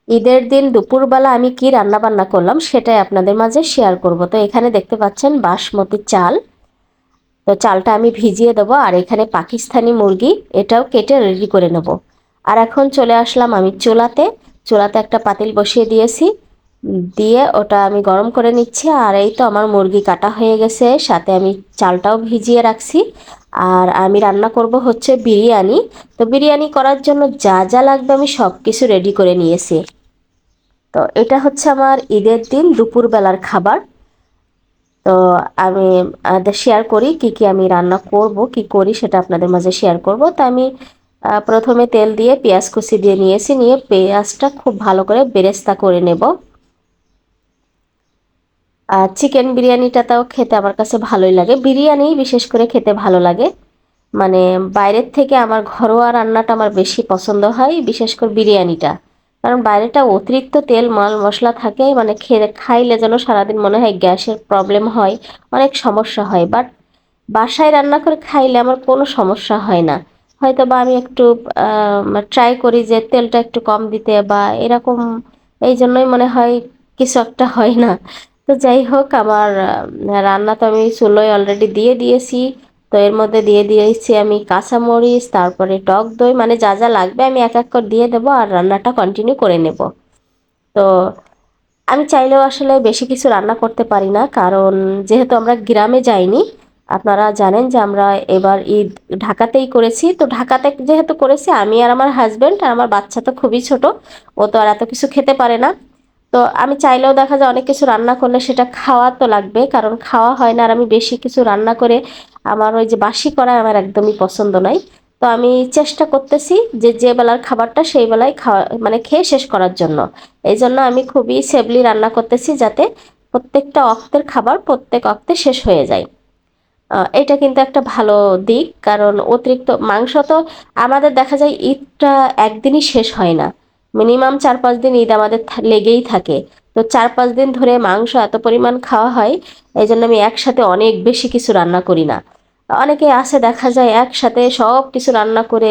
ঈদের দিন দুপুরবেলা আমি কি রান্না বান্না করলাম সেটাই আপনাদের মাঝে শেয়ার করব। তো এখানে দেখতে পাচ্ছেন বাসমতি চাল। তো চালটা আমি ভিজিয়ে দেবো, আর এখানে পাকিস্তানি মুরগি, এটাও কেটে রেডি করে নেব। আর এখন চলে আসলাম আমি চুলাতে। চুলাতে একটা পাতিল বসিয়ে দিয়েছি, দিয়ে ওটা আমি গরম করে নিচ্ছি। আর এই তো আমার মুরগি কাটা হয়ে গেছে, সাথে আমি চালটাও ভিজিয়ে রাখছি। আর আমি রান্না করব হচ্ছে বিরিয়ানি। তো বিরিয়ানি করার জন্য যা যা লাগবে আমি সব কিছু রেডি করে নিয়েছি। তো এটা হচ্ছে আমার ঈদের দিন দুপুরবেলার খাবার। তো আমি শেয়ার করি কি কি আমি রান্না করব, কি করি সেটা আপনাদের মাঝে শেয়ার করব। তো আমি প্রথমে তেল দিয়ে পেঁয়াজ কুচি দিয়ে নিয়েছি, নিয়ে পেঁয়াজটা খুব ভালো করে বেরেস্তা করে নেব। আর চিকেন বিরিয়ানিটাও খেতে আমার কাছে ভালোই লাগে, বিরিয়ানি বিশেষ করে খেতে ভালো লাগে। মানে বাইরের থেকে আমার ঘরোয়া রান্নাটা আমার বেশি পছন্দ হয়, বিশেষ করে বিরিয়ানিটা। কারণ বাইরেটা অতিরিক্ত তেল মাল মশলা থাকে, মানে খাইলে যেন সারাদিন মনে হয় গ্যাসের প্রবলেম হয়, অনেক সমস্যা হয়। বাট বাসায় রান্না করে খাইলে আমার কোনো সমস্যা হয় না। হয়তো বা আমি একটু ট্রাই করি যে তেলটা একটু কম দিতে বা এরকম, এই জন্যই মনে হয় কিছু একটা হয় না। তো যাই হোক, আমার রান্না তো আমি চুলোয় অলরেডি দিয়ে দিয়েছি। তো এর মধ্যে দিয়ে দিয়েছি আমি কাঁচামরিচ, তারপরে টক দই, মানে যা যা লাগবে আমি এক এক করে দিয়ে দেবো আর রান্নাটা কন্টিনিউ করে নেব। তো আমি চাইলেও আসলে বেশি কিছু রান্না করতে পারি না, কারণ যেহেতু আমরা গ্রামে যাইনি। আপনারা জানেন যে আমরা এবার ঈদ ঢাকাতেই করেছি। তো ঢাকাতে যেহেতু করেছি, আমি আর আমার হাজবেন্ড আর আমার বাচ্চা তো খুবই ছোট, ও তো আর এত কিছু খেতে পারে না। তো আমি চাইলেও দেখা যায় অনেক কিছু রান্না করলে সেটা খাওয়া তো লাগবে, কারণ খাওয়া হয় না। আর আমি বেশি কিছু রান্না করে আমার ওই যে বাসি করা আমার একদমই পছন্দ নয়। তো আমি চেষ্টা করতেছি যে যে বেলার খাবারটা সেই বেলায় খাওয়া, মানে খেয়ে শেষ করার জন্য। এই জন্য আমি খুবই সেভলি রান্না করতেছি, যাতে প্রত্যেকটা অক্তের খাবার প্রত্যেক অক্তে শেষ হয়ে যায়। এটা কিন্তু একটা ভালো দিক, কারণ অতিরিক্ত মাংস তো আমাদের দেখা যায় ঈদটা একদিনই শেষ হয় না। মিনিমাম 4-5 দিন ঈদ আমাদের লেগেই থাকে। তো 4-5 দিন ধরে মাংস এত পরিমাণ খাওয়া হয়, এই জন্য আমি একসাথে অনেক বেশি কিছু রান্না করি না। অনেকে আছে দেখা যায় একসাথে সব কিছু রান্না করে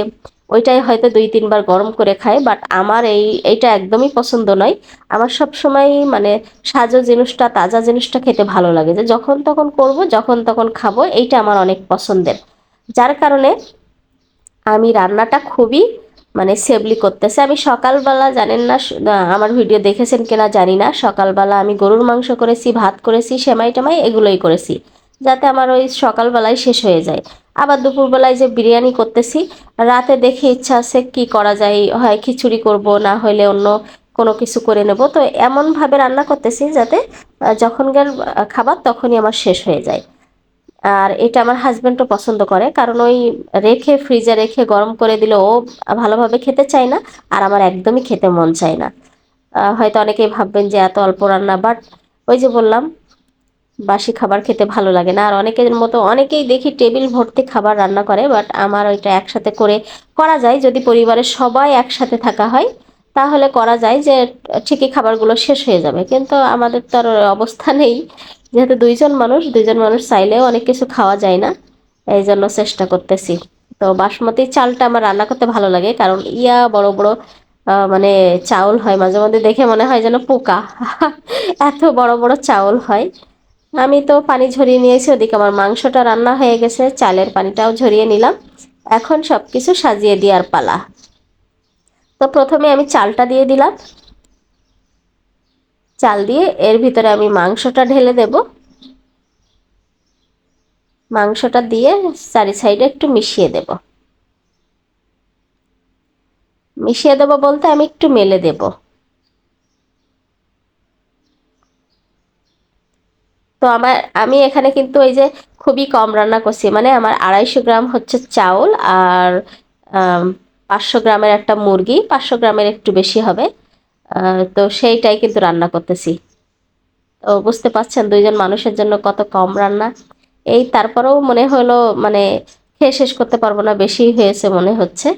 ওইটাই হয়তো 2-3 বার গরম করে খায়, বাট আমার এইটা একদমই পছন্দ নয়। আমার সব সময় মানে সাজো জিনিসটা, তাজা জিনিসটা খেতে ভালো লাগে, যে যখন তখন করব যখন তখন খাবো, এইটা আমার অনেক পছন্দের। যার কারণে আমি রান্নাটা খুবই মানে সেভলি করতেছে। আমি সকালবেলা জানেন না, আমার ভিডিও দেখেছেন কিনা জানি না, সকালবেলা আমি গরুর মাংস করেছি, ভাত করেছি, সেমাই টেমাই এগুলোই করেছি, যাতে আমার ওই সকালবেলায় শেষ হয়ে যায়। আবার দুপুরবেলায় যে বিরিয়ানি করতেছি, রাতে দেখে ইচ্ছা আছে কি করা যায়, হয় খিচুড়ি করব, না হলে অন্য কোনো কিছু করে নেব। তো এমনভাবে রান্না করতেছি যাতে যখনকার খাবার তখনই আমার শেষ হয়ে যায়। আর এটা আমার হাজবেন্ডও পছন্দ করে, কারণ ওই রেখে ফ্রিজে রেখে গরম করে দিলে ও ভালোভাবে খেতে চায় না, আর আমার একদমই খেতে মন চায় না। হয়তো অনেকেই ভাববেন যে এত অল্প রান্না, বাট ওই যে বললাম বাসি খাবার খেতে ভালো লাগে না। আর অনেকের মতো অনেকেই দেখি টেবিল ভর্তি খাবার রান্না করে, বাট আমার ওইটা একসাথে করে করা যায় যদি পরিবারের সবাই একসাথে থাকা হয়, তাহলে করা যায় যে ঠিকই খাবারগুলো শেষ হয়ে যাবে। কিন্তু আমাদের তো আর ওই অবস্থা নেই, যেহেতু দুইজন মানুষ চাইলেও অনেক কিছু খাওয়া যায় না। এই জন্য চেষ্টা করতেছি। তো বাসমতি চালটা আমার রান্না করতে ভালো লাগে, কারণ বড় বড় মানে চাউল হয়, মাঝে মধ্যে দেখে মনে হয় যেন পোকা এত বড় বড় চাউল হয়। আমি তো পানি ঝরিয়ে নিয়েছি, ওদিকে আমার মাংসটা রান্না হয়ে গেছে, চালের পানিটাও ঝরিয়ে নিলাম। এখন সবকিছু সাজিয়ে দেওয়ার পালা। তো প্রথমে আমি চালটা দিয়ে দিলাম, চাল দিয়ে এর ভিতরে আমি মাংসটা ঢেলে দেব। মাংসটা দিয়ে চারি সাইডে একটু মিশিয়ে দেব। মিশিয়ে দেব বলতে আমি একটু মেলে দেব। তো আমি এখানে কিন্তু এই যে খুবই কম রান্না করছি, মানে আমার 250 গ্রাম হচ্ছে চাউল, আর 500 গ্রামের একটা মুরগি, 500 গ্রামের একটু বেশি হবে। তো সেইটাই কিন্তু রান্না করতেছি। তো বুঝতে পারছেন দুইজন মানুষের জন্য কত কম রান্না। এই তারপরেও মনে হলো মানে খেয়ে শেষ করতে পারবো না, বেশি হয়েছে মনে হচ্ছে।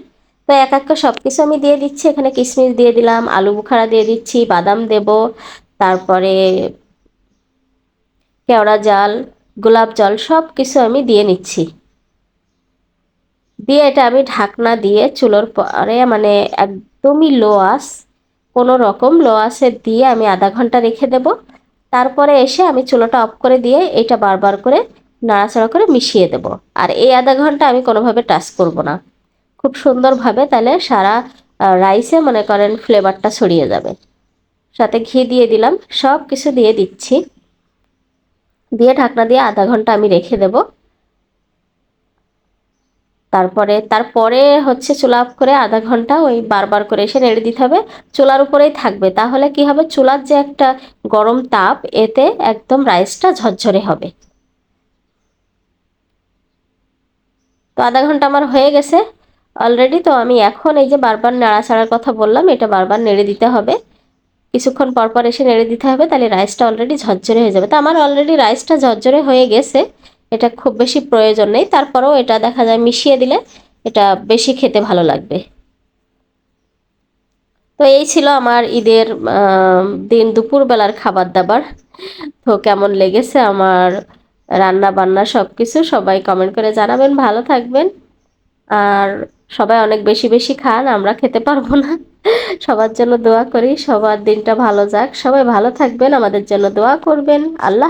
তো এক এক করে সবকিছু আমি দিয়ে দিচ্ছি, এখানে কিশমিশ দিয়ে দিলাম, আলু বুখারা দিয়ে দিচ্ছি, বাদাম দেব, তারপরে কেওড়া জল, গোলাপ জল, সব কিছু আমি দিয়ে নিচ্ছি। দিয়ে এটা আমি ঢাকনা দিয়ে চুলোর পরে মানে একদমই লো আঁচ, কোনো রকম লো আঁচে দিয়ে আমি আধা ঘন্টা রেখে দেব। তারপরে এসে আমি চুলাটা অফ করে দিয়ে এটা বারবার করে নাড়াচাড়া করে মিশিয়ে দেব। আর এই আধা ঘন্টা আমি কোনোভাবে টাচ করব না, খুব সুন্দরভাবে তাহলে সারা রাইসে মনে করেন ফ্লেভারটা ছড়িয়ে যাবে। সাথে ঘি দিয়ে দিলাম, সব কিছু দিয়ে দিচ্ছি, দিয়ে ঢাকনা দিয়ে আধা ঘন্টা আমি রেখে দেব। তারপরে হচ্ছে চুলা অফ করে আধা ঘন্টা ওই বারবার করে এসে নেড়ে দিতে হবে। চুলার উপরেই থাকবে, তাহলে কি হবে, চুলার যে একটা গরম তাপ, এতে একদম রাইসটা ঝরঝরে হবে। তো আধা ঘন্টা আমার হয়ে গেছে অলরেডি। তো আমি এখন এই যে বারবার নাড়াচাড়ার কথা বললাম, এটা বারবার নেড়ে দিতে হবে, কিছুক্ষণ পর পর এসে নেড়ে দিতে হবে, তাহলে রাইসটা অলরেডি ঝরঝরে হয়ে যাবে। তো আমার অলরেডি রাইসটা ঝরঝরে হয়ে গেছে, এটা খুব বেশি প্রয়োজন নেই, তারপরেও এটা দেখা যায় মিশিয়ে দিলে এটা বেশি খেতে ভালো লাগবে। তো এই ছিল আমার ঈদের দিন দুপুরবেলার খাবার দাবার। তো কেমন লেগেছে আমার রান্না বান্না সব কিছু সবাই কমেন্ট করে জানাবেন। ভালো থাকবেন, আর সবাই অনেক বেশি বেশি খান, আমরা খেতে পারবো না। সবার জন্য দোয়া করি, সবার দিনটা ভালো যাক, সবাই ভালো থাকবেন, আমাদের জন্য দোয়া করবেন। আল্লাহ।